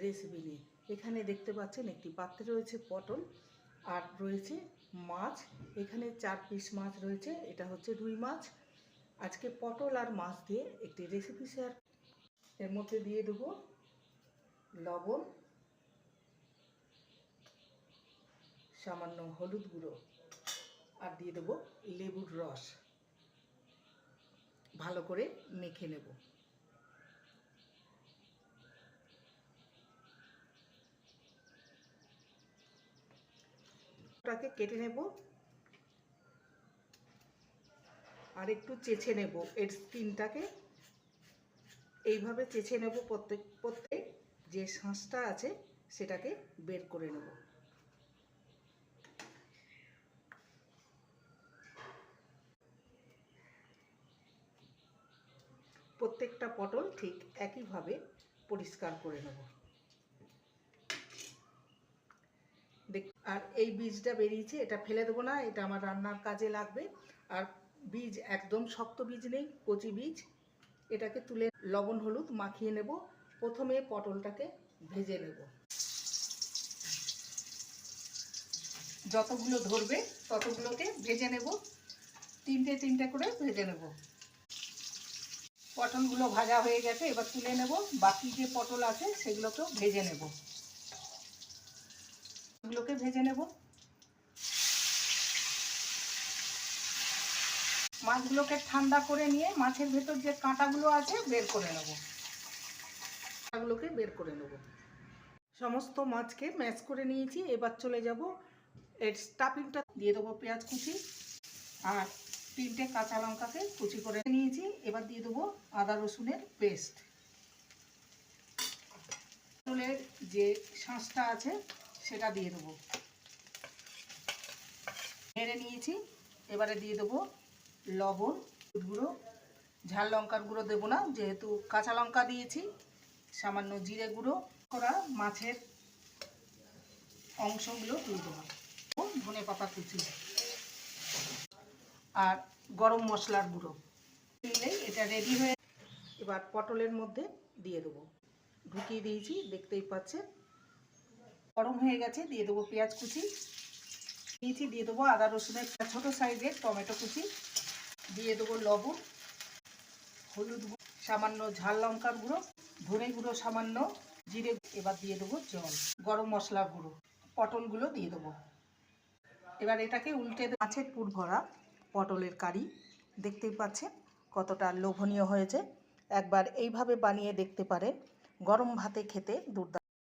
Recipe নিয়ে। এখানে দেখতে পাচ্ছেন একটি পাত্রে রয়েছে পটল আর রয়েছে মাছ। এখানে 4 পিস মাছ রয়েছে, এটা হচ্ছে রুই মাছ। আজকে পটল আর মাছ দিয়ে একটি রেসিপি শেয়ার। এর মধ্যে দিয়ে দেবো লবণ, সামান্য হলুদ গুঁড়ো আর দিয়ে দেবো লেবুর রস। ভালো করে মেখে নেব। ওটাকে কেটে নেব আর একটু চেঁচে নেব। এর স্কিনটাকে এইভাবে চেঁচে নেব। প্রত্যেক যে শাঁসটা আছে সেটাকে বের করে নেব। প্রত্যেকটা পটল ঠিক একইভাবে পরিষ্কার করে নেব। আর এই বীজটা বেরিয়েছে, এটা ফেলে দেবো না, এটা আমার রান্নার কাজে লাগবে। আর বীজ একদম শক্ত বীজ নেই, কচি বীজ। এটাকে তুলে লবণ হলুদ মাখিয়ে নেব। প্রথমে পটলটাকে ভেজে নেব। যতগুলো ধরবে ততগুলোকে ভেজে নেব। তিনটে করে ভেজে নেব। পটলগুলো ভাজা হয়ে গেছে, এবার তুলে নেব। বাকি যে পটল আছে সেগুলোকেও ভেজে নেব। এগুলোকে ভেজে নেব। মাছগুলোকে ঠান্ডা করে নিয়ে মাছের ভেতর যে কাঁটাগুলো আছে বের করে নেব। কাঁটাগুলোকে বের করে নেব। সমস্ত মাছকে ম্যাশ করে নিয়েছি। এবার চলে যাব এর স্টাফিংটা দিয়ে দেবো। পেঁয়াজ কুচি আর 3টে কাঁচা লঙ্কাকে কুচি করে নিয়েছি। এবার দিয়ে দেবো আদা রসুনের পেস্ট। পটলের যে শাঁসটা আছে সেটা দিয়ে দেবো। নেড়ে নিয়েছি। এবারে দিয়ে দেবো লবণ, গুঁড়ো, ঝাল লঙ্কার গুঁড়ো দেবো না যেহেতু কাঁচা লঙ্কা দিয়েছি। সামান্য জিরে গুঁড়ো করা মাছের অংশগুলো দিয়ে দেবো। ধনে পাতা কুচি আর গরম মশলার গুঁড়ো দিলেই এটা রেডি হয়ে। এবার পটলের মধ্যে দিয়ে দেবো। ঢুকিয়ে দিয়েছি, দেখতেই পাচ্ছেন গরম হয়ে গেছে। দিয়ে দেবো পেঁয়াজ কুচি দিয়েছি, দিয়ে দেবো আদা রসুনের ছোটো সাইজের টমেটো কুচি, দিয়ে দেবো লবণ, হলুদ, সামান্য ঝাল লঙ্কার গুঁড়ো, ধনে গুঁড়ো সামান্য, জিরে। এবার দিয়ে দেবো জল, গরম মশলার গুঁড়ো। পটলগুলো দিয়ে দেবো। এবার এটাকে উল্টে মাছের পুর ভরা পটলের কারি। দেখতেই পাচ্ছেন কতটা লোভনীয় হয়েছে। একবার এইভাবে বানিয়ে দেখতে পারেন। গরম ভাতে খেতে দুর্দান্ত।